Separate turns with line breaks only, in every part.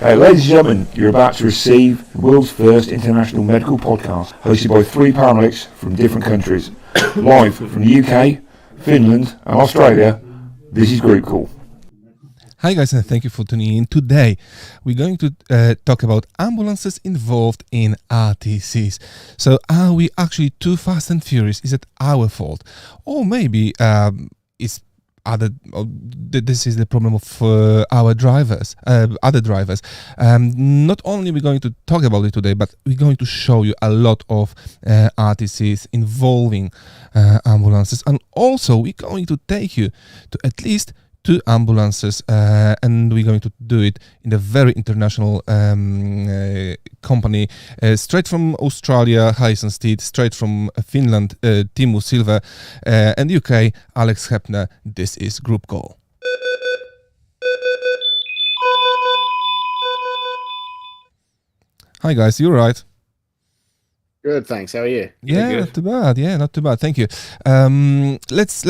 Ladies and gentlemen, you're about to receive the world's first international medical podcast, hosted by three paramedics from different countries, live from the UK, Finland, and Australia. This is Group Call.
Hi guys, and thank you for tuning in. Today we're going to talk about ambulances involved in RTCs. So are we actually too fast and furious? Is it our fault? Or maybe this is the problem of our drivers, other drivers. Not only we're going to talk about it today, but we're going to show you a lot of RTCs involving ambulances. And also we're going to take you to at least 2 ambulances, and we're going to do it in a very international company, straight from Australia, Harrison Steed, straight from Finland, Timo Silva, and UK, Alex Hepner. This is Group Call. Hi guys, you all right?
Good, thanks. How are you?
Yeah,
good?
not too bad. Yeah, not too bad. Thank you. Let's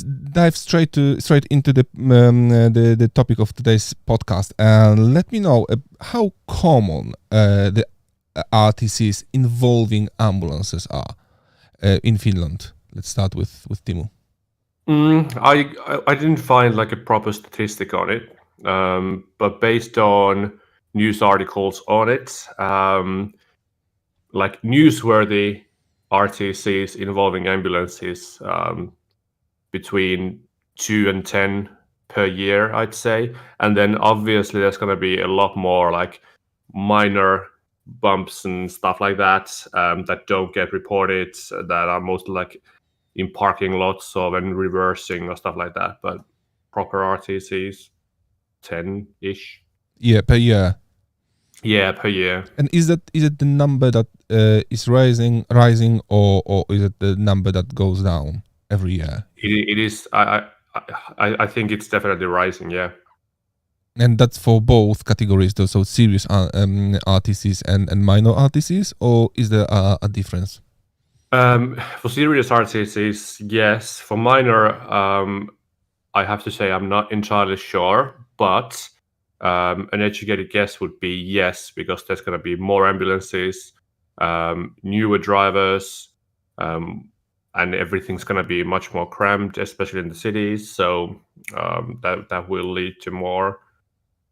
dive straight into the topic of today's podcast. Let me know how common the RTCs involving ambulances are in Finland. Let's start with Timo.
I didn't find like a proper statistic on it, but based on news articles on it. Like newsworthy RTCs involving ambulances, between 2 and 10 per year, I'd say. And then obviously there's going to be a lot more like minor bumps and stuff like that that don't get reported, that are mostly like in parking lots or when reversing or stuff like that. But proper RTCs, 10-ish.
Yeah, per year.
Yeah, per year.
And is it the number that is rising, or is it the number that goes down every year?
It is. I think it's definitely rising. Yeah.
And that's for both categories, though. So serious RTCs and minor RTCs, or is there a difference?
For serious RTCs, yes. For minor, I have to say I'm not entirely sure, but an educated guess would be yes, because there's going to be more ambulances, newer drivers, and everything's going to be much more cramped, especially in the cities. So that will lead to more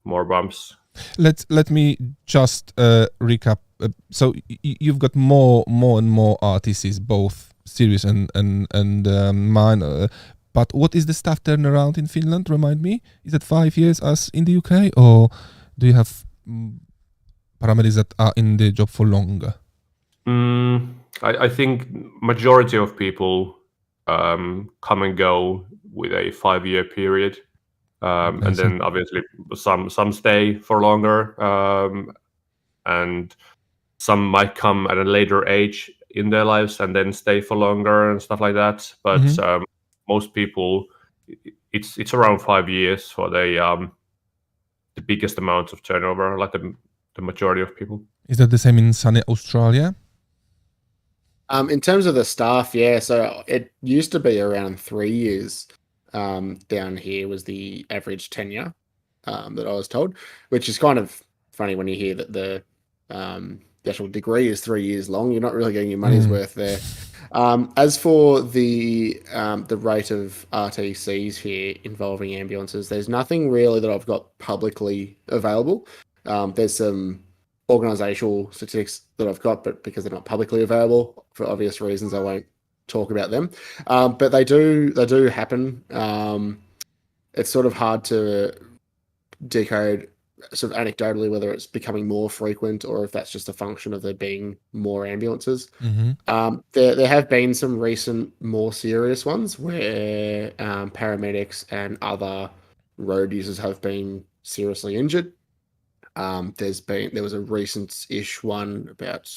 bumps.
Let me just recap. So you've got more and more RTCs, both serious and minor. But what is the staff turnaround in Finland? Remind me. Is it 5 years as in the UK, or do you have paramedics that are in the job for longer?
I think majority of people come and go with a 5-year period, and then obviously some stay for longer, and some might come at a later age in their lives and then stay for longer and stuff like that. But most people, it's around 5 years for the biggest amount of turnover, like the majority of people.
Is that the same in sunny Australia?
In terms of the staff, yeah. So it used to be around 3 years. Down here was the average tenure that I was told, which is kind of funny when you hear that the actual degree is 3 years long. You're not really getting your money's worth there. As for the rate of RTCs here involving ambulances, there's nothing really that I've got publicly available. There's some organisational statistics that I've got, but because they're not publicly available for obvious reasons, I won't talk about them. But they do happen. It's sort of hard to decode sort of anecdotally whether it's becoming more frequent or if that's just a function of there being more ambulances. There have been some recent more serious ones where paramedics and other road users have been seriously injured. There was a recent-ish one about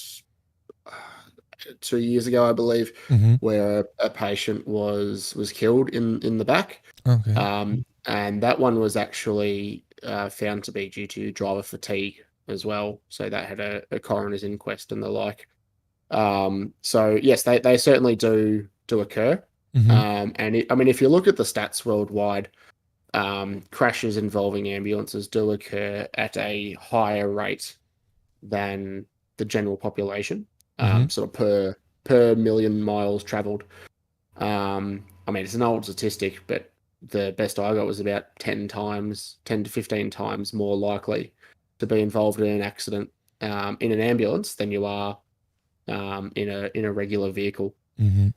2 years ago, I believe, where a patient was killed in the back.
Okay.
And that one was actually found to be due to driver fatigue as well. So that had a coroner's inquest and the like. So yes, they certainly do occur. And if you look at the stats worldwide, crashes involving ambulances do occur at a higher rate than the general population, sort of per million miles traveled. I mean, it's an old statistic, but the best I got was about 10 to 15 times more likely to be involved in an accident in an ambulance than you are in a regular vehicle.
Mm-hmm.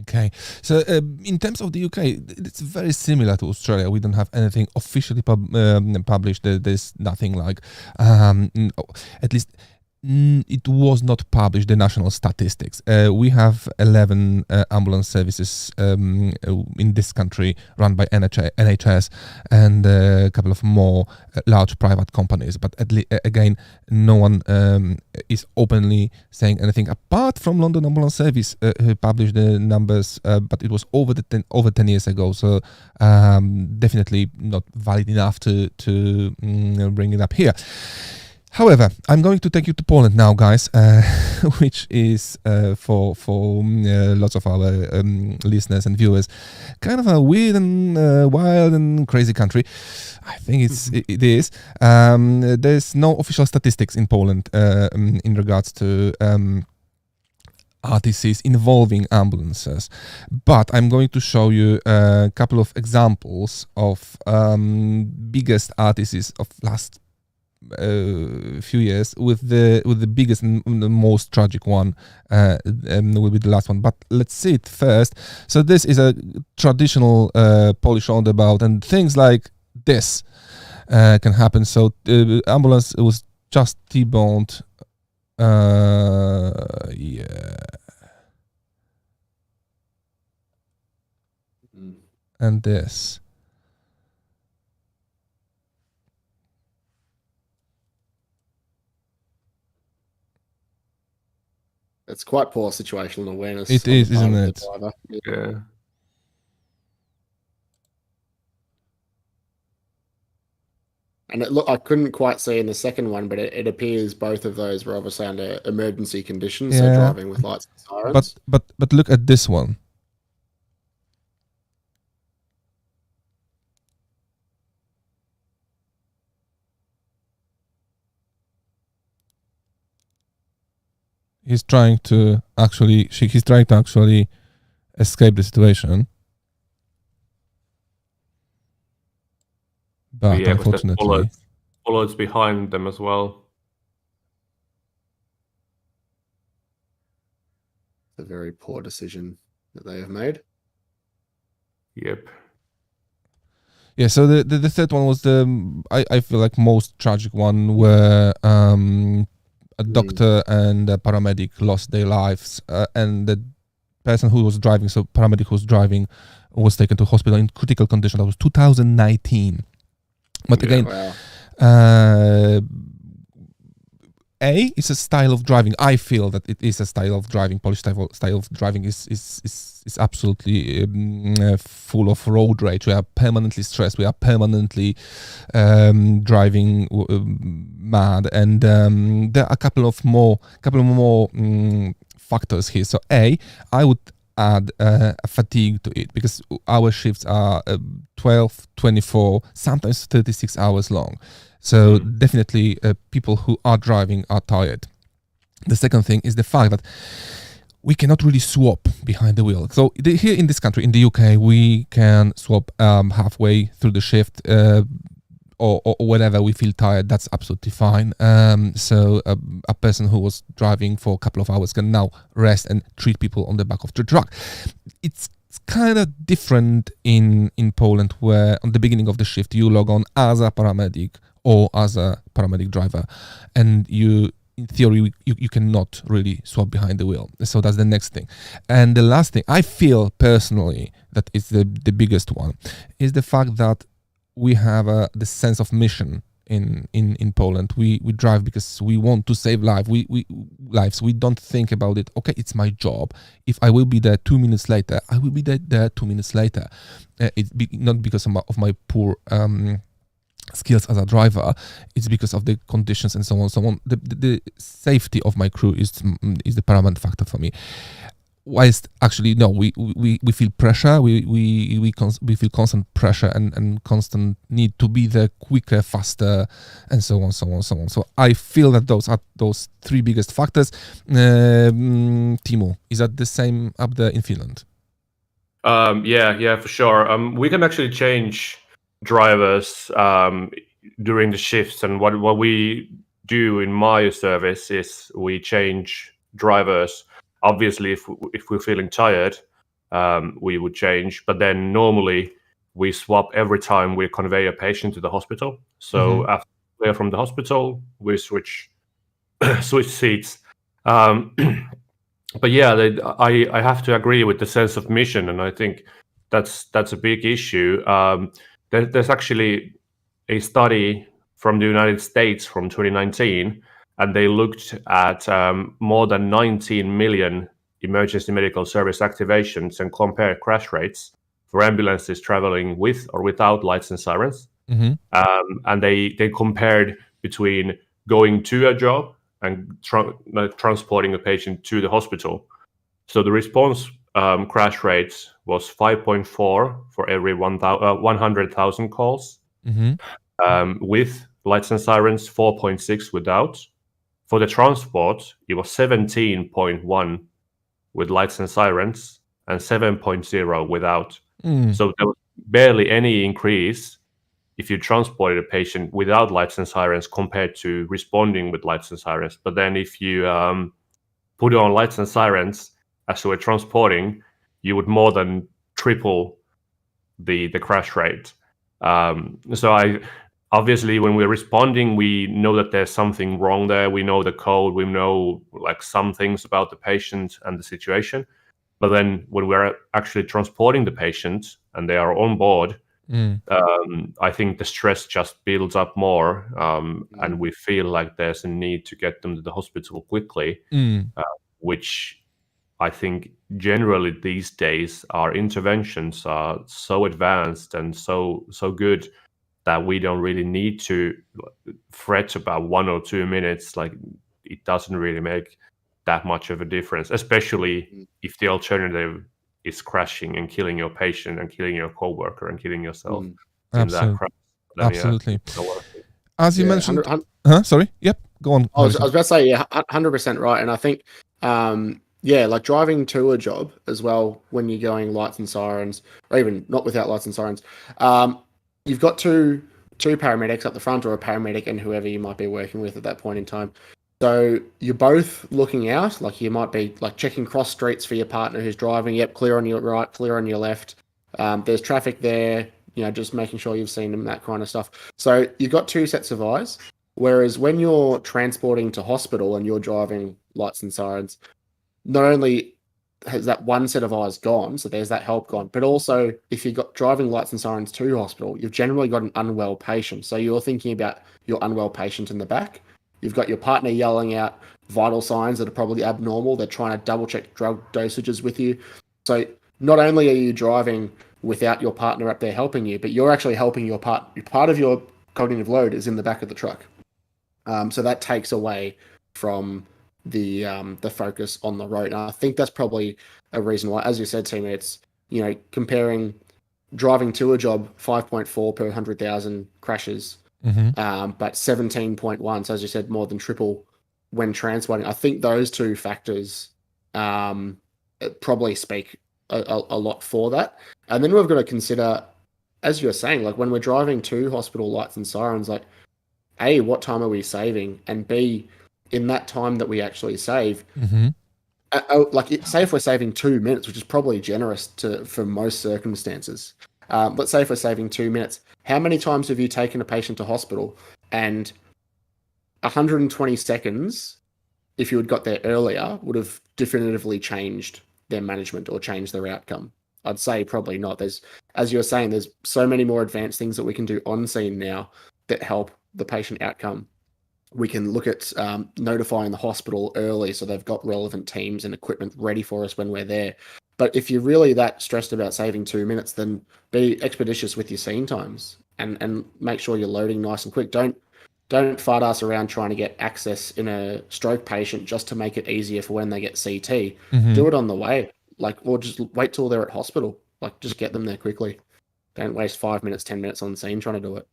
Okay, so in terms of the UK, it's very similar to Australia. We don't have anything officially published. There's nothing like, at least it was not published, the national statistics. We have 11 ambulance services in this country run by NHS and a couple of more large private companies. But again, no one is openly saying anything apart from London Ambulance Service, who published the numbers, but it was over 10 years ago. So definitely not valid enough to bring it up here. However, I'm going to take you to Poland now, guys, which is for lots of our listeners and viewers kind of a weird and wild and crazy country. I think it is. There's no official statistics in Poland in regards to RTCs involving ambulances, but I'm going to show you a couple of examples of biggest RTCs of last few years, with the biggest and the most tragic one will be the last one. But let's see it first. So this is a traditional Polish roundabout, and things like this can happen. So ambulance was just T-boned. Yeah. And this.
It's quite poor situational awareness.
It is, isn't it?
Yeah.
And I couldn't quite see in the second one, but it appears both of those were obviously under emergency conditions, so driving with lights and sirens.
But look at this one. He's trying to actually escape the situation, but
yeah,
unfortunately,
bullets behind them as well.
It's a very poor decision that they have made.
Yep.
Yeah. So the third one was I feel like most tragic one, where a doctor and a paramedic lost their lives, and the person who was driving, so paramedic who was driving, was taken to hospital in critical condition. That was 2019. But again, it's a style of driving. I feel that it is a style of driving. Polish style of driving is absolutely full of road rage. We are permanently stressed. We are permanently driving mad, and there are a couple of more factors here. So I would add fatigue to it, because our shifts are 12, 24, sometimes 36 hours long. So definitely people who are driving are tired. The second thing is the fact that we cannot really swap behind the wheel. So here in this country, in the UK, we can swap halfway through the shift or whenever we feel tired. That's absolutely fine. So a person who was driving for a couple of hours can now rest and treat people on the back of the truck. It's kind of different in Poland, where on the beginning of the shift you log on as a paramedic or as a paramedic driver, and you, in theory, you cannot really swap behind the wheel. So that's the next thing. And the last thing, I feel personally that is the biggest one, is the fact that we have the sense of mission in Poland. We drive because we want to save lives. We don't think about it. Okay, it's my job. If I will be there 2 minutes later, I will be there 2 minutes later. It's not because of my poor skills as a driver. It's because of the conditions and so on. The safety of my crew is the paramount factor for me. whilst actually no, we feel pressure, we feel constant pressure and constant need to be there quicker, faster, and so on. So I feel that those are those three biggest factors. Timo, is that the same up there in Finland?
Yeah, for sure. We can actually change drivers during the shifts, and what we do in my service is we change drivers. Obviously, if we're feeling tired, we would change. But then normally we swap every time we convey a patient to the hospital. So after we're from the hospital, we switch seats. But yeah, I have to agree with the sense of mission, and I think that's a big issue. There's actually a study from the United States from 2019, and they looked at more than 19 million emergency medical service activations and compared crash rates for ambulances traveling with or without lights and sirens. And they compared between going to a job and transporting a patient to the hospital. So the response crash rate was 5.4 for every 100,000 calls. With lights and sirens, 4.6 without. For the transport, it was 17.1 with lights and sirens and 7.0 without. So there was barely any increase if you transported a patient without lights and sirens compared to responding with lights and sirens. But then if you put on lights and sirens as you were transporting, you would more than triple the crash rate. So obviously when we're responding, we know that there's something wrong there. We know the code, we know like some things about the patient and the situation. But then when we're actually transporting the patient and they are on board, I think the stress just builds up more, and we feel like there's a need to get them to the hospital quickly, which I think generally these days our interventions are so advanced and so good that we don't really need to fret about 1 or 2 minutes. Like, it doesn't really make that much of a difference, especially if the alternative is crashing and killing your patient and killing your coworker and killing yourself in that crash. Then,
Absolutely.
Yeah,
as you mentioned, sorry. Yep. Go on.
I was about to say, 100% right. And I think, like driving to a job as well, when you're going lights and sirens, or even not without lights and sirens, you've got two paramedics up the front, or a paramedic and whoever you might be working with at that point in time. So you're both looking out, like you might be like checking cross streets for your partner who's driving. Yep, clear on your right, clear on your left. There's traffic there, just making sure you've seen them, that kind of stuff. So you've got two sets of eyes. Whereas when you're transporting to hospital and you're driving lights and sirens, not only has that one set of eyes gone, so there's that help gone, but also if you've got driving lights and sirens to hospital, you've generally got an unwell patient. So you're thinking about your unwell patient in the back. You've got your partner yelling out vital signs that are probably abnormal. They're trying to double check drug dosages with you. So not only are you driving without your partner up there helping you, but you're actually helping your part of your cognitive load is in the back of the truck. So that takes away from the focus on the road. And I think that's probably a reason why, as you said, Timo, it's, comparing driving to a job, 5.4 per 100,000 crashes, but 17.1, so as you said, more than triple when transporting. I think those two factors probably speak a lot for that. And then we've got to consider, as you're saying, like when we're driving to hospital, lights and sirens, like A, what time are we saving? And B, in that time that we actually save, say if we're saving 2 minutes, which is probably generous for most circumstances. Let's say if we're saving 2 minutes, how many times have you taken a patient to hospital and 120 seconds, if you had got there earlier, would have definitively changed their management or changed their outcome? I'd say probably not. As you were saying, there's so many more advanced things that we can do on scene now that help the patient outcome. We can look at notifying the hospital early so they've got relevant teams and equipment ready for us when we're there. But if you're really that stressed about saving 2 minutes, then be expeditious with your scene times and make sure you're loading nice and quick. Don't don't fart ass around trying to get access in a stroke patient just to make it easier for when they get CT. Do it on the way, or just wait till they're at hospital. Just get them there quickly. Don't waste 5 minutes, 10 minutes on the scene trying to do it.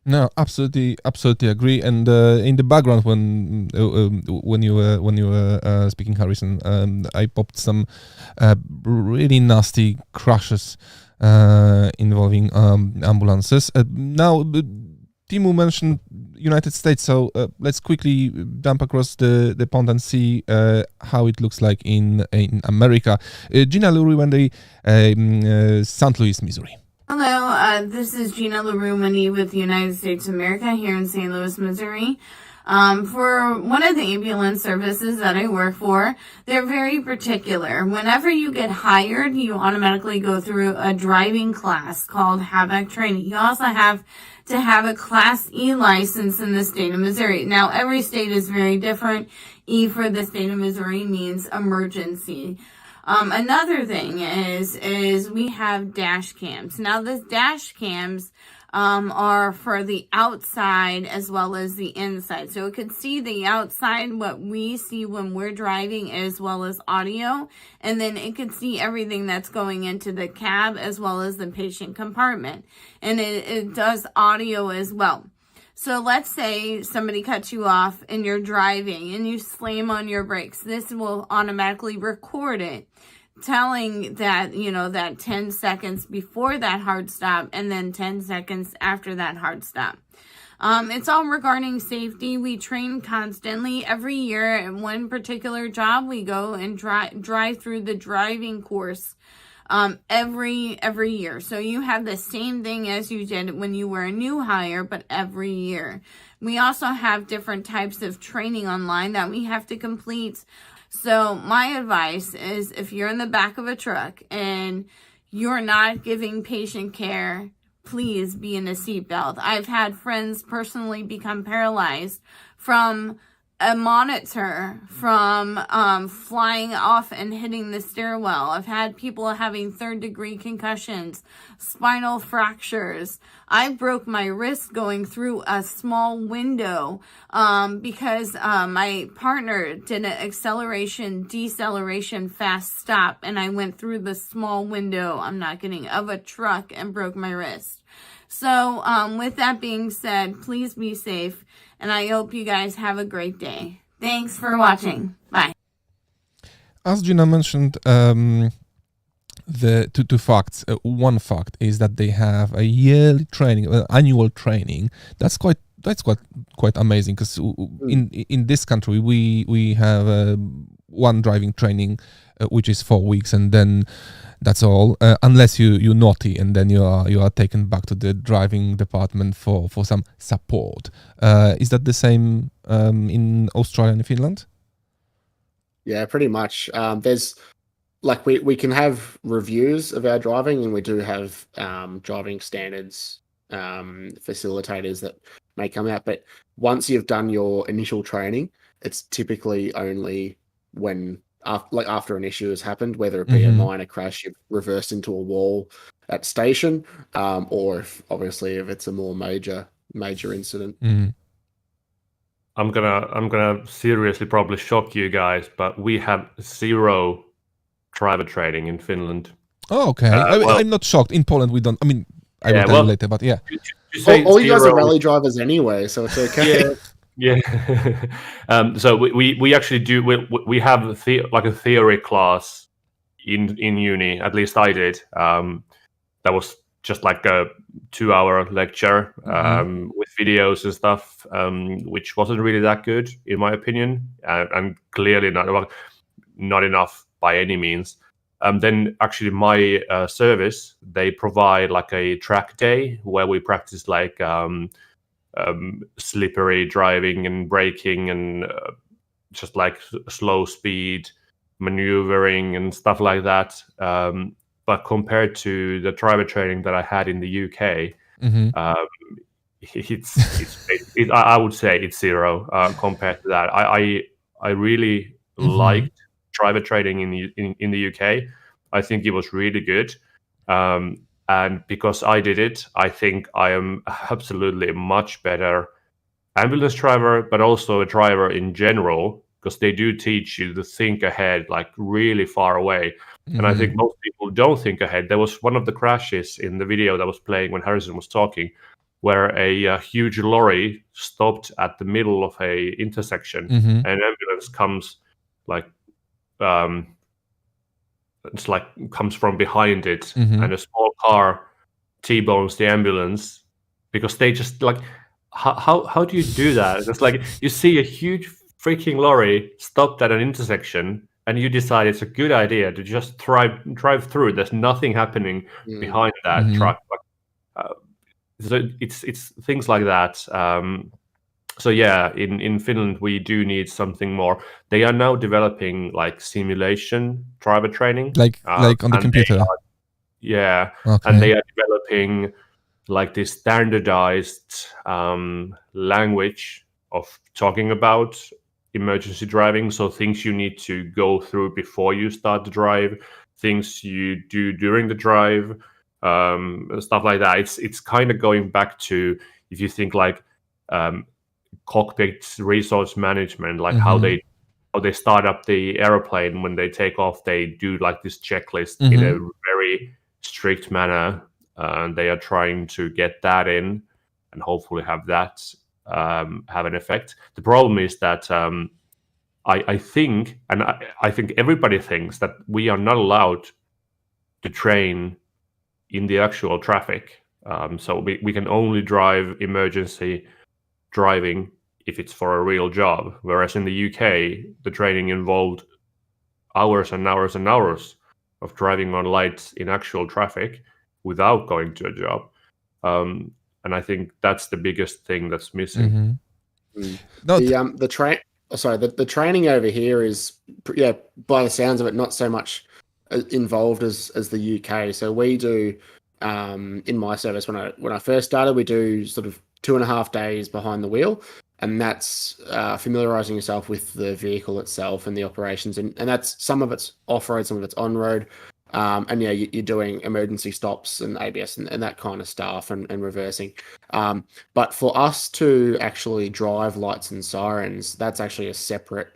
No, absolutely agree. And in the background, when you were speaking, Harrison, I popped some really nasty crashes involving ambulances. Now, Timu mentioned United States, so let's quickly jump across the pond and see how it looks like in America. Gina Luriwende, St. Louis, Missouri.
Hello, this is Gina LaRue with the United States of America here in St. Louis, Missouri. For one of the ambulance services that I work for, they're very particular. Whenever you get hired, you automatically go through a driving class called HAVOC training. You also have to have a Class E license in the state of Missouri. Now, every state is very different. E for the state of Missouri means emergency. Another thing is we have dash cams. Now, the dash cams are for the outside as well as the inside. So it could see the outside, what we see when we're driving, as well as audio. And then it could see everything that's going into the cab as well as the patient compartment. And it does audio as well. So let's say somebody cuts you off and you're driving and you slam on your brakes. This will automatically record it, telling that, that 10 seconds before that hard stop and then 10 seconds after that hard stop. It's all regarding safety. We train constantly. Every year at one particular job, we go and drive through the driving course every year. So you have the same thing as you did when you were a new hire, but every year. We also have different types of training online that we have to complete. So my advice is, if you're in the back of a truck and you're not giving patient care, please be in a seatbelt. I've had friends personally become paralyzed from a monitor, from flying off and hitting the stairwell. I've had people having third-degree concussions, spinal fractures. I broke my wrist going through a small window because my partner did an acceleration, deceleration, fast stop, and I went through the small window, I'm not kidding, of a truck and broke my wrist. So with that being said, please be safe. And I hope you guys have a great day. Thanks for watching. Bye.
As Gina mentioned, the two facts. One fact is that they have a yearly training, annual training. That's quite amazing, because in this country we have one driving training, which is 4 weeks, and then that's all, unless you're naughty, and then you are taken back to the driving department for some support. Is that the same in Australia and Finland?
Yeah, pretty much. There's we can have reviews of our driving, and we do have driving standards facilitators that may come out. But once you've done your initial training, it's typically only when after an issue has happened, whether it be a minor crash, you've reversed into a wall at station, or if it's a more major incident.
I'm gonna seriously probably shock you guys, but we have 0 driver training in Finland.
Oh, okay. I'm not shocked. In Poland, we don't. I mean, I will tell you later, but yeah.
All you guys are rally drivers anyway, so it's okay.
Yeah. So we actually do. We have a theory class in uni. At least I did. That was just like a 2-hour lecture with videos and stuff, which wasn't really that good in my opinion, and clearly not enough by any means. Then actually my service, they provide like a track day where we practice like slippery driving and braking and just like slow speed maneuvering and stuff like that. But compared to the driver training that I had in the UK, I would say it's 0 compared to that. I really liked driver training in the UK. I think it was really good. And because I did it, I think I am absolutely much better ambulance driver, but also a driver in general, because they do teach you to think ahead, like really far away. And I think most people don't think ahead. There was one of the crashes in the video that was playing when Harrison was talking, where a huge lorry stopped at the middle of a intersection, and an ambulance comes like it's like comes from behind it, and a small car T-bones the ambulance, because they just like how do you do that? It's like you see a huge freaking lorry stopped at an intersection, and you decide it's a good idea to just drive through. There's nothing happening behind that truck. So it's things like that. So yeah, in Finland we do need something more. They are now developing like simulation driver training,
like on the computer.
And they are developing like this standardized language of talking about emergency driving. So things you need to go through before you start the drive, things you do during the drive, stuff like that. It's kind of going back to, if you think like cockpit resource management, like how they start up the airplane. When they take off, they do like this checklist in a very strict manner, and they are trying to get that in and hopefully have that have an effect. The problem is that I think, and I think everybody thinks, that we are not allowed to train in the actual traffic. So we can only drive emergency driving if it's for a real job. Whereas in the UK, the training involved hours and hours and hours of driving on lights in actual traffic without going to a job. And I think that's the biggest thing that's missing.
The training over here is, by the sounds of it, not so much involved as the UK. So we do, in my service, when I first started, we do sort of 2.5 days behind the wheel, and that's familiarizing yourself with the vehicle itself and the operations, and that's, some of it's off-road, some of it's on-road, and you're doing emergency stops and ABS and that kind of stuff, and reversing. But for us to actually drive lights and sirens, that's actually a separate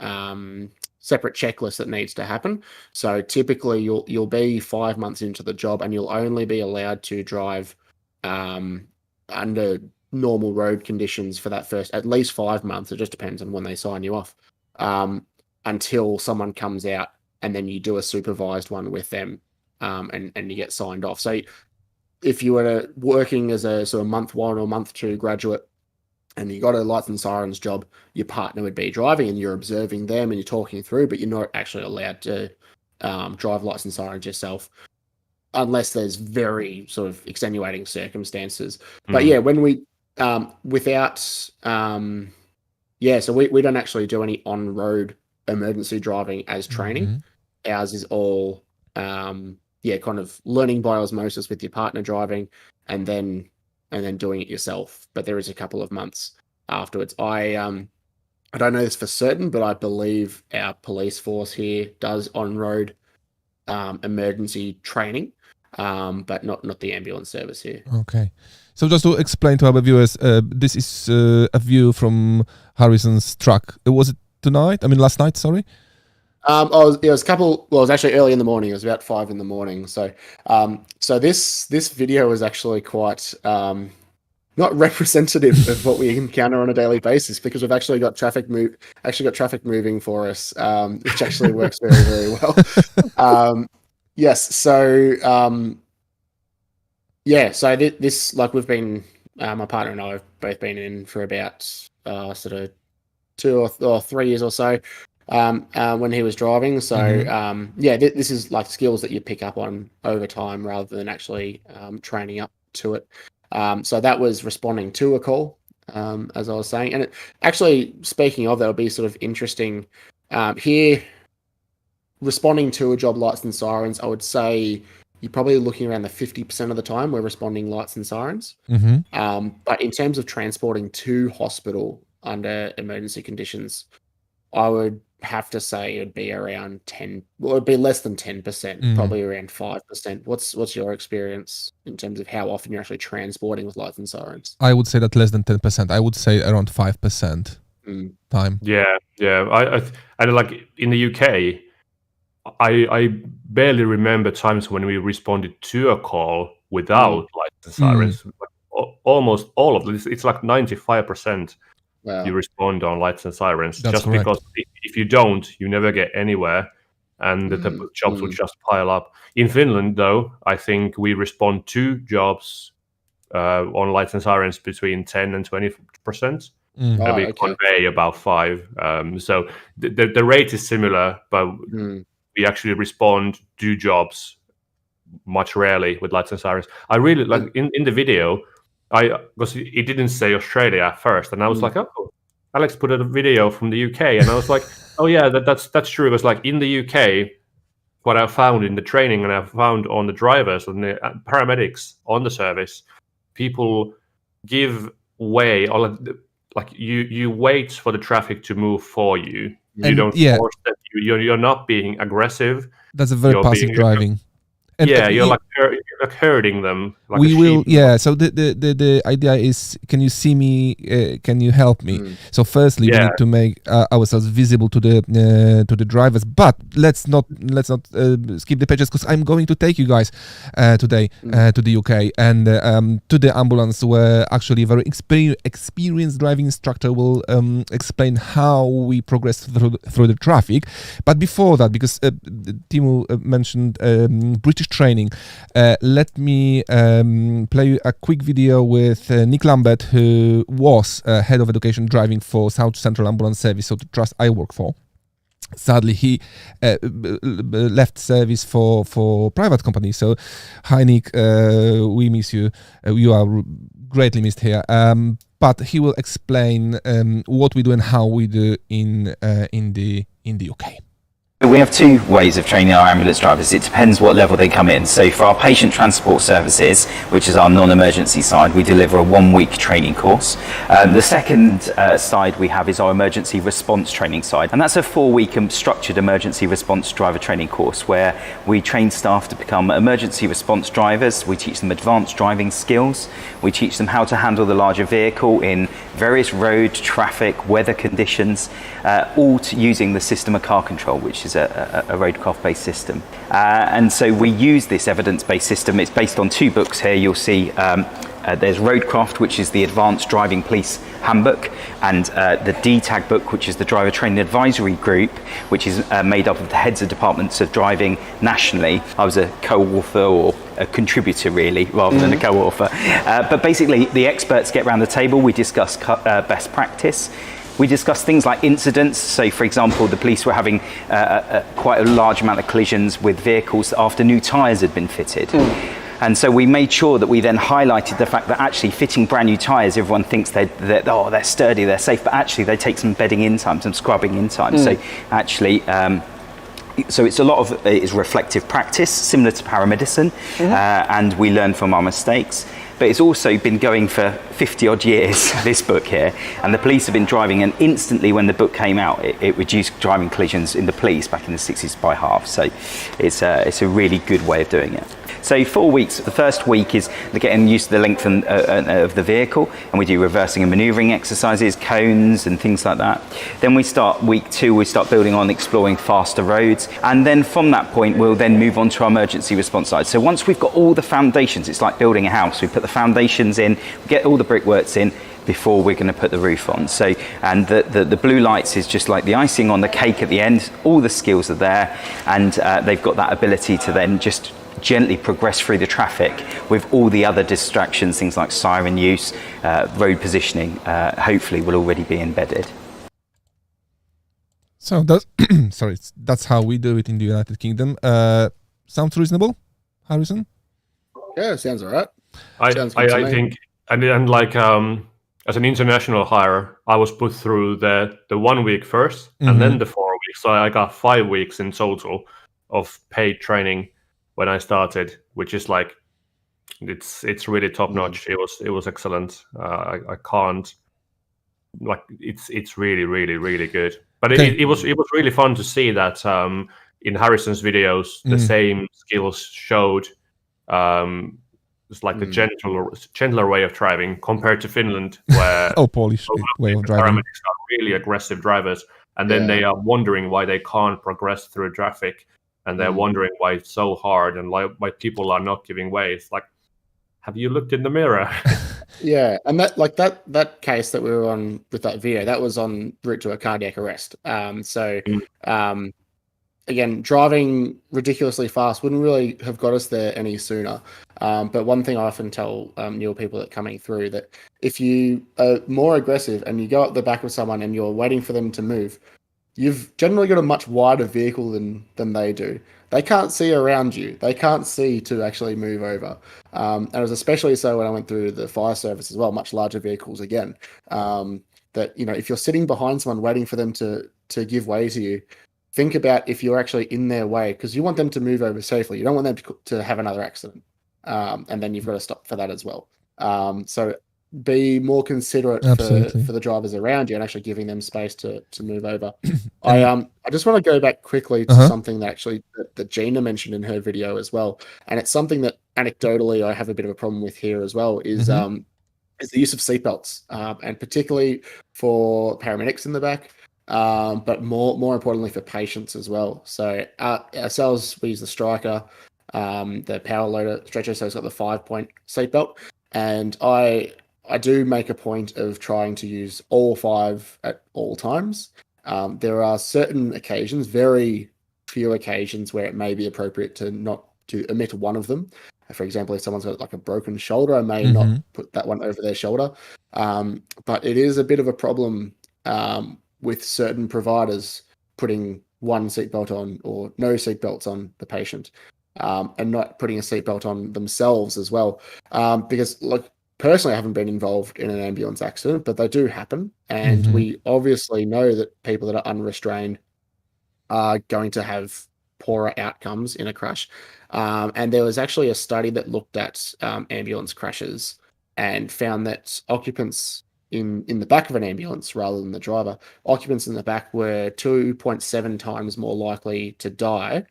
checklist that needs to happen. So typically you'll be 5 months into the job, and you'll only be allowed to drive under normal road conditions for that first at least 5 months. It just depends on when they sign you off, until someone comes out, and then you do a supervised one with them, and you get signed off. So if you were working as a sort of month 1 or month 2 graduate, and you got a lights and sirens job, your partner would be driving, and you're observing them and you're talking through, but you're not actually allowed to drive lights and sirens yourself, unless there's very sort of extenuating circumstances. But yeah, when we so we don't actually do any on-road emergency driving as training. Ours is all kind of learning by osmosis with your partner driving, and then doing it yourself. But there is a couple of months afterwards. I don't know this for certain, but I believe our police force here does on-road emergency training, but not the ambulance service here.
Okay. So just to explain to our viewers, this is a view from Harrison's truck. Was it tonight? I mean, last night, sorry?
It was it was actually early in the morning. It was about 5 in the morning. So this video is actually quite not representative of what we encounter on a daily basis, because we've actually got traffic moving for us, which actually works very, very well. Yes. So so this, like, we've been, my partner and I have both been in for about sort of 2 or 3 years or so, when he was driving. So this is like skills that you pick up on over time rather than actually training up to it. So that was responding to a call, as I was saying. And actually, speaking of, that would be sort of interesting here, responding to a job, lights and sirens. I would say you're probably looking around the 50% of the time we're responding lights and sirens. But in terms of transporting to hospital under emergency conditions, I would have to say it'd be around 10, well, it'd be less than 10%, probably around 5%. What's your experience in terms of how often you're actually transporting with lights and sirens?
I would say that less than 10%. I would say around 5% time.
Yeah. And like in the UK, I barely remember times when we responded to a call without lights and sirens. Almost all of this, it's like 95%.
Wow.
You respond on lights and sirens.
That's
just
correct.
because if you don't, you never get anywhere, and the jobs would just pile up. In Finland, though, I think we respond to jobs on lights and sirens between 10 and 20%. And we convey about 5. So the rate is similar, but we actually respond to jobs much rarely with lights and sirens. I really like in the video. Because it didn't say Australia at first, and I was like, oh, Alex put a video from the UK, and I was like, oh yeah, that's true. It was like in the UK, what I found in the training and I found on the drivers and the paramedics on the service, people give way, or like you wait for the traffic to move for you. You don't force them. You're not being aggressive.
That's a very passive driving.
And you're like herding them. Like
we will, So the idea is, can you see me? Can you help me? So firstly, we need to make ourselves visible to the drivers. But let's not skip the pages, because I'm going to take you guys today to the UK and to the ambulance, where actually a very experienced driving instructor will explain how we progress through the traffic. But before that, because Timo mentioned British training, let me play you a quick video with Nick Lambert, who was head of education driving for South Central Ambulance Service, so the trust I work for. Sadly, he left service for private company. So, hi Nick, we miss you. You are greatly missed here. But he will explain what we do and how we do in the UK.
We have two ways of training our ambulance drivers. It depends what level they come in. So for our patient transport services, which is our non-emergency side, we deliver a 1-week training course. The second side we have is our emergency response training side. And that's a 4-week structured emergency response driver training course, where we train staff to become emergency response drivers. We teach them advanced driving skills. We teach them how to handle the larger vehicle in various road, traffic, weather conditions, all using the system of car control, which is a roadcraft-based system. And so we use this evidence-based system. It's based on 2 books here. You'll see there's Roadcraft, which is the Advanced Driving Police Handbook, and the DTAG book, which is the Driver Training Advisory Group, which is made up of the heads of departments of driving nationally. I was a co-author, or a contributor really, rather than a co-author. But basically, the experts get around the table. We discuss best practice. We discuss things like incidents. So, for example, the police were having quite a large amount of collisions with vehicles after new tyres had been fitted. And so we made sure that we then highlighted the fact that actually fitting brand new tyres, everyone thinks they're sturdy, they're safe, but actually they take some bedding in time, some scrubbing in time. So actually, so it's a lot of it is reflective practice, similar to paramedicine, and we learn from our mistakes. But it's also been going for 50 odd years, this book here, and the police have been driving, and instantly when the book came out, it reduced driving collisions in the police back in the 60s by half. So it's a really good way of doing it. So 4 weeks, the first week is getting used to the length of the vehicle, and we do reversing and manoeuvring exercises, cones and things like that. Then we start week 2, we start building on exploring faster roads, and then from that point we'll then move on to our emergency response side. So once we've got all the foundations, it's like building a house. We put the foundations in, we get all the brickworks in before we're going to put the roof on. So, and the blue lights is just like the icing on the cake at the end. All the skills are there, and they've got that ability to then just gently progress through the traffic with all the other distractions, things like siren use, road positioning, hopefully will already be embedded.
So that's that's how we do it in the United Kingdom. Sounds reasonable, Harrison?
Yeah, sounds all right.
I think, and like as an international hire, I was put through the 1 week first, and then the 4 weeks. So I got 5 weeks in total of paid training when I started, which is like it's really top notch. It was excellent. I can't, like, it's really really really good. But
Okay.
it was really fun to see that in Harrison's videos, the same skills showed. It's like the gentler way of driving compared to Finland, where
Oh, Polish way of driving.
paramedics are really aggressive drivers, and then they are wondering why they can't progress through traffic, and they're wondering why it's so hard and why people are not giving way. It's like, have you looked in the mirror?
Yeah, and that case that we were on with that video, that was en route to a cardiac arrest. Again, driving ridiculously fast wouldn't really have got us there any sooner. But one thing I often tell newer people that are coming through, that if you are more aggressive and you go up the back of someone and you're waiting for them to move, you've generally got a much wider vehicle than they do. They can't see around you. They can't see to actually move over. And it was especially so when I went through the fire service as well, much larger vehicles again. That, you know, if you're sitting behind someone waiting for them to give way to you, think about if you're actually in their way, because you want them to move over safely. You don't want them to have another accident. And then you've got to stop for that as well. So be more considerate for the drivers around you and actually giving them space to move over. I just want to go back quickly to something that Gina mentioned in her video as well. And it's something that anecdotally I have a bit of a problem with here as well, is the use of seatbelts, and particularly for paramedics in the back. But more importantly for patients as well. So ourselves, we use the Striker, the power loader stretcher, so it's got the 5-point seatbelt, and I do make a point of trying to use all 5 at all times. There are certain occasions, very few occasions, where it may be appropriate to omit one of them. For example, if someone's got like a broken shoulder, I may not put that one over their shoulder. But it is a bit of a problem with certain providers putting one seatbelt on or no seatbelts on the patient, and not putting a seatbelt on themselves as well. Because, like, personally, I haven't been involved in an ambulance accident, but they do happen. And we obviously know that people that are unrestrained are going to have poorer outcomes in a crash. And there was actually a study that looked at ambulance crashes and found that occupants in the back of an ambulance, rather than the driver, occupants in the back were 2.7 times more likely to die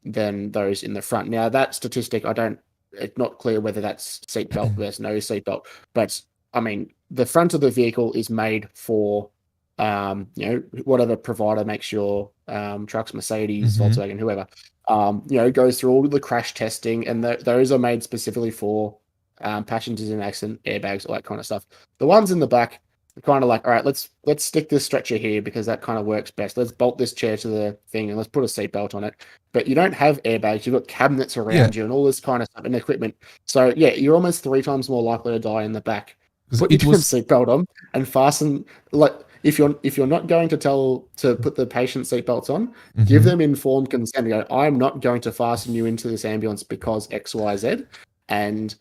than those in the front. Now, that statistic, it's not clear whether that's seatbelt versus no seatbelt, but I mean, the front of the vehicle is made for, whatever provider makes your trucks, Mercedes, Volkswagen, whoever, goes through all the crash testing, and those are made specifically for passengers in accident, airbags, all that kind of stuff. The ones in the back are kind of like, all right, let's stick this stretcher here because that kind of works best. Let's bolt this chair to the thing and let's put a seatbelt on it. But you don't have airbags. You've got cabinets around you and all this kind of stuff and equipment. So yeah, you're almost 3 times more likely to die in the back. Put your seatbelt on and fasten. Like, if you're not going to put the patient seatbelts on, give them informed consent. Go, I'm not going to fasten you into this ambulance because X, Y, Z, and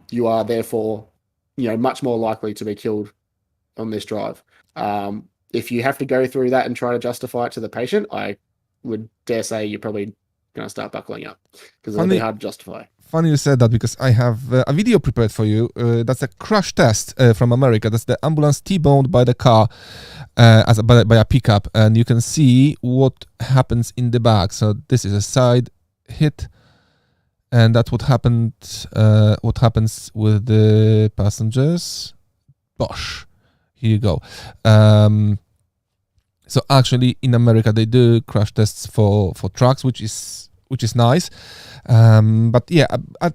you are therefore, much more likely to be killed on this drive. If you have to go through that and try to justify it to the patient, I would dare say you're probably going to start buckling up, because it'll be hard to justify.
Funny you said that, because I have a video prepared for you. That's a crash test from America. That's the ambulance T-boned by the car by a pickup, and you can see what happens in the back. So this is a side hit, and that's what happened. What happens with the passengers? Bosh. Here you go. So actually, in America, they do crash tests for trucks, which is nice. But yeah,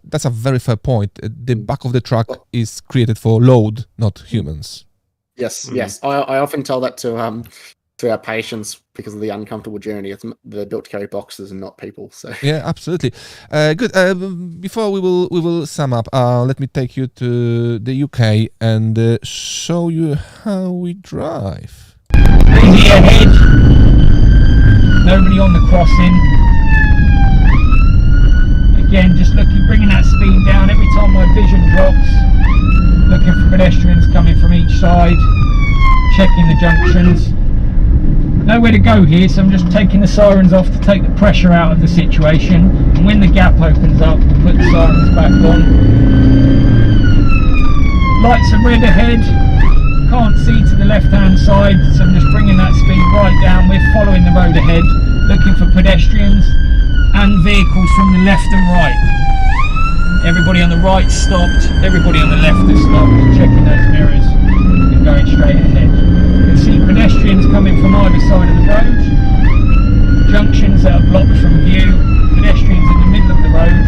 that's a very fair point. The back of the truck is created for load, not humans.
Yes. I often tell that to our patients because of the uncomfortable journey. They're built to carry boxes and not people. So
yeah, absolutely. Good. Before we will sum up, let me take you to the UK and show you how we drive.
Easy ahead. Nobody on the crossing. Again, just bringing that speed down every time my vision drops. Looking for pedestrians coming from each side. Checking the junctions. Nowhere to go here, so I'm just taking the sirens off to take the pressure out of the situation. And when the gap opens up, we'll put the sirens back on. Lights are red ahead. Can't see to the left hand side, so I'm just bringing that speed right down. We're following the road ahead, looking for pedestrians and vehicles from the left and right. Everybody on the right stopped, everybody on the left has stopped, checking those mirrors and going straight ahead. You can see pedestrians coming from either side of the road, junctions that are blocked from view, pedestrians in the middle of the road,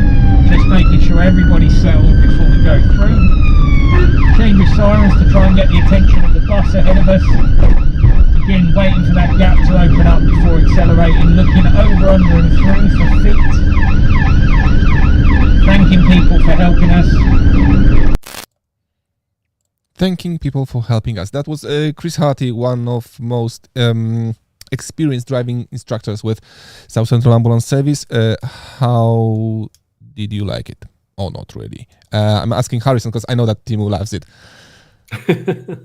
just making sure everybody's settled before we go through. Change of sirens to try and get the attention of the bus ahead of us. Again, waiting for that gap to open up before accelerating, looking over, under and through for feet. Thanking people for helping us.
Thanking people for helping us. That was Chris Harty, one of most experienced driving instructors with South Central Ambulance Service. How did you like it? Oh, not really. I'm asking Harrison because I know that Timo loves it.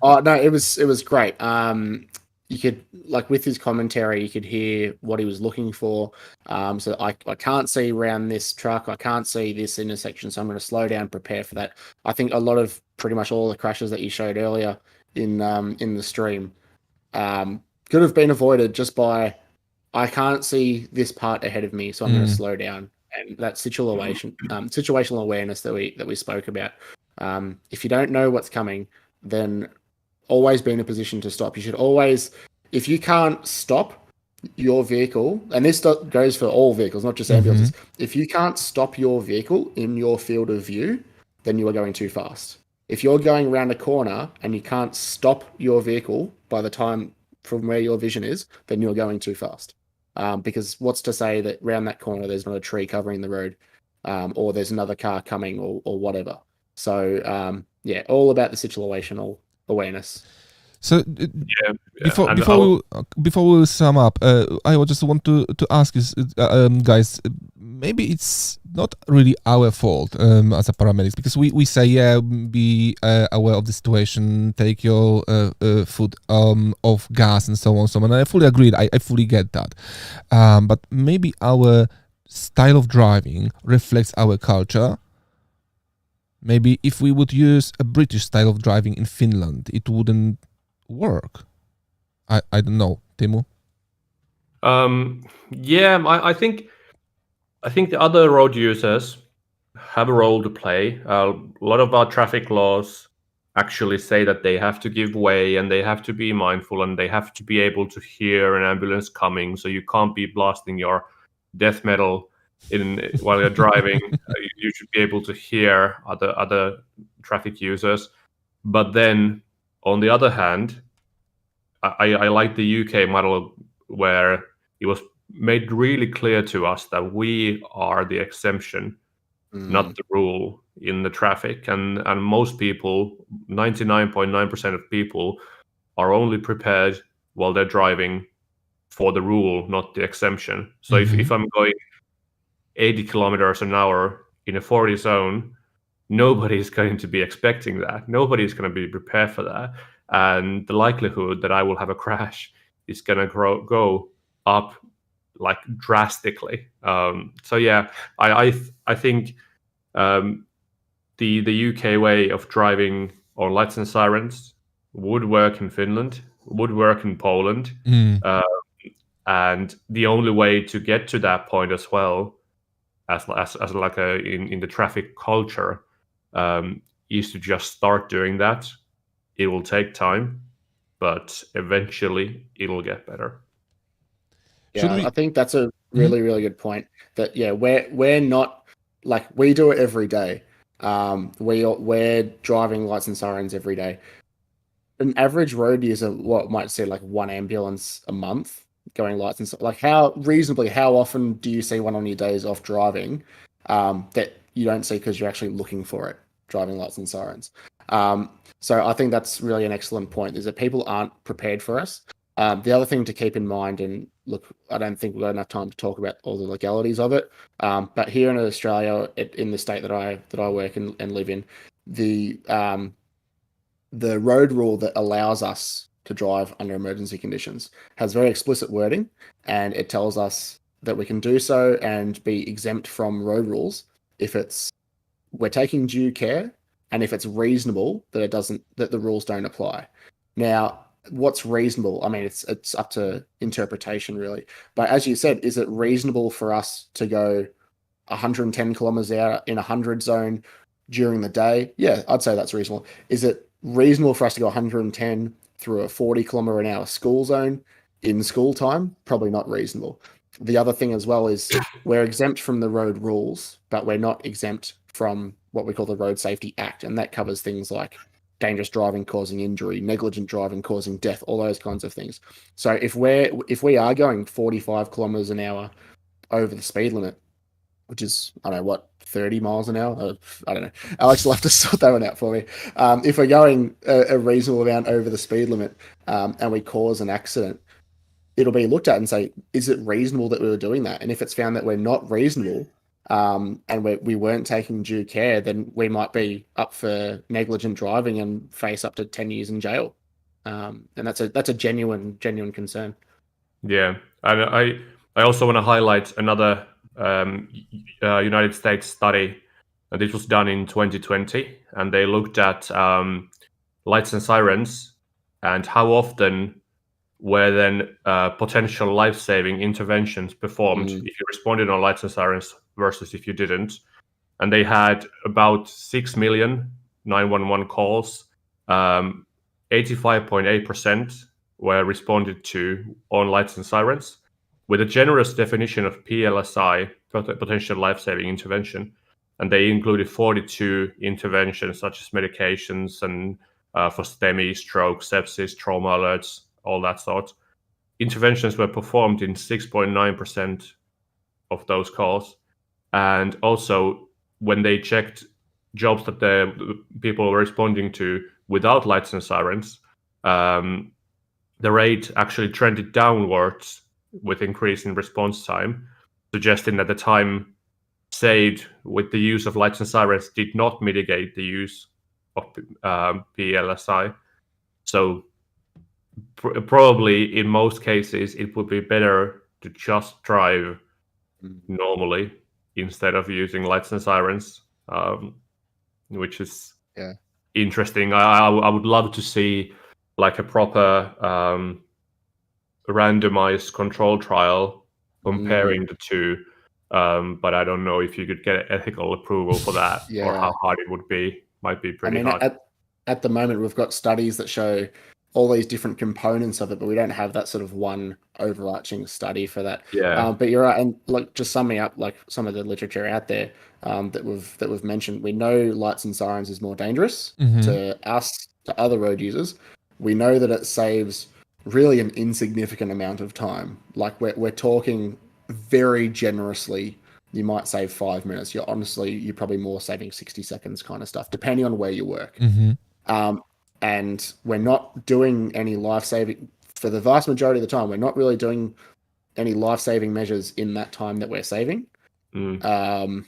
Oh no, it was great. You could, like, with his commentary, you could hear what he was looking for. So I can't see around this truck, I can't see this intersection, so I'm going to slow down, prepare for that. I think a lot of pretty much all the crashes that you showed earlier in the stream could have been avoided just by, I can't see this part ahead of me, so I'm going to slow down. And that situational awareness that we spoke about. If you don't know what's coming, then always be in a position to stop. You should always, if you can't stop your vehicle, and this goes for all vehicles, not just ambulances, if you can't stop your vehicle in your field of view, then you are going too fast. If you're going around a corner and you can't stop your vehicle by the time from where your vision is, then you're going too fast. Because what's to say that around that corner there's not a tree covering the road, or there's another car coming, or whatever. So yeah, all about the situational awareness.
So before we sum up, I just want to ask you guys, maybe it's not really our fault as a paramedics, because we say be aware of the situation, take your foot off gas and so on, and I fully agree. I fully get that, but maybe our style of driving reflects our culture. Maybe if we would use a British style of driving in Finland, it wouldn't work. I don't know, Timo.
Yeah, I think the other road users have a role to play. A lot of our traffic laws actually say that they have to give way and they have to be mindful and they have to be able to hear an ambulance coming. So you can't be blasting your death metal while you're driving. You should be able to hear other traffic users. But then, on the other hand, I like the UK model where it was made really clear to us that we are the exemption, not the rule in the traffic. And most people, 99.9% of people, are only prepared while they're driving for the rule, not the exemption. So if I'm going 80 kilometers an hour in a 40 zone, nobody's going to be expecting that. Nobody's going to be prepared for that. And the likelihood that I will have a crash is going to go up like drastically. So yeah, I think the UK way of driving on lights and sirens would work in Finland, would work in Poland. And the only way to get to that point as well, as like in the traffic culture, is to just start doing that. It will take time, but eventually it'll get better.
Yeah, I think that's a really, really good point. That we're not, like, we do it every day. We're driving lights and sirens every day. An average road user, what might say, like, one ambulance a month going lights and like, how often do you see one on your days off driving that you don't see because you're actually looking for it, driving lights and sirens? So I think that's really an excellent point, is that people aren't prepared for us. The other thing to keep in mind, and look, I don't think we've got enough time to talk about all the legalities of it, but here in Australia, in the state that I work and live in, the road rule that allows us to drive under emergency conditions has very explicit wording, and it tells us that we can do so and be exempt from road rules if we're taking due care and if it's reasonable that the rules don't apply. Now, what's reasonable? I mean, it's up to interpretation, really. But as you said, is it reasonable for us to go 110 kilometers out in a 100 zone during the day? Yeah, I'd say that's reasonable. Is it reasonable for us to go 110 through a 40 kilometer an hour school zone in school time? Probably not reasonable. The other thing as well is we're exempt from the road rules, but we're not exempt from what we call the Road Safety Act, and that covers things like dangerous driving causing injury, negligent driving causing death, all those kinds of things. So if we are going 45 kilometers an hour over the speed limit, which is, I don't know, what, 30 miles an hour? I don't know. Alex will have to sort that one out for me. If we're going a reasonable amount over the speed limit and we cause an accident, it'll be looked at and say, is it reasonable that we were doing that? And if it's found that we're not reasonable and we weren't taking due care, then we might be up for negligent driving and face up to 10 years in jail. And that's a genuine concern.
Yeah, and I also want to highlight another United States study. This was done in 2020, and they looked at lights and sirens and how often were then potential life-saving interventions performed if you responded on lights and sirens versus if you didn't. And they had about 6 million 911 calls. 85.8% were responded to on lights and sirens, with a generous definition of PLSI, potential life-saving intervention. And they included 42 interventions, such as medications and for STEMI, stroke, sepsis, trauma alerts, all that sort. Interventions were performed in 6.9% of those calls. And also, when they checked jobs that the people were responding to without lights and sirens, the rate actually trended downwards with increase in response time, suggesting that the time saved with the use of lights and sirens did not mitigate the use of PLSI. So probably in most cases, it would be better to just drive normally instead of using lights and sirens, which is interesting. I would love to see like a proper randomized control trial comparing the two, but I don't know if you could get ethical approval for that or how hard it would be. Might be pretty hard.
At the moment, we've got studies that show all these different components of it, but we don't have that sort of one overarching study for that. But you're right, and like just summing up, like some of the literature out there that we've mentioned, we know lights and sirens is more dangerous to us, to other road users. We know that it saves really an insignificant amount of time. Like we're talking very generously. You might save 5 minutes. You're probably more saving 60 seconds kind of stuff, depending on where you work. And we're not doing any life-saving, for the vast majority of the time, we're not really doing any life-saving measures in that time that we're saving. And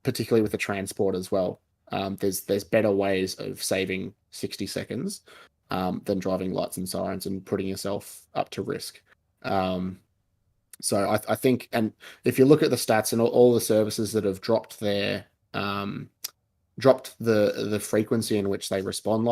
particularly with the transport as well. There's better ways of saving 60 seconds than driving lights and sirens and putting yourself up to risk. So I think, and if you look at the stats and all the services that have dropped their dropped the frequency in which they respond, like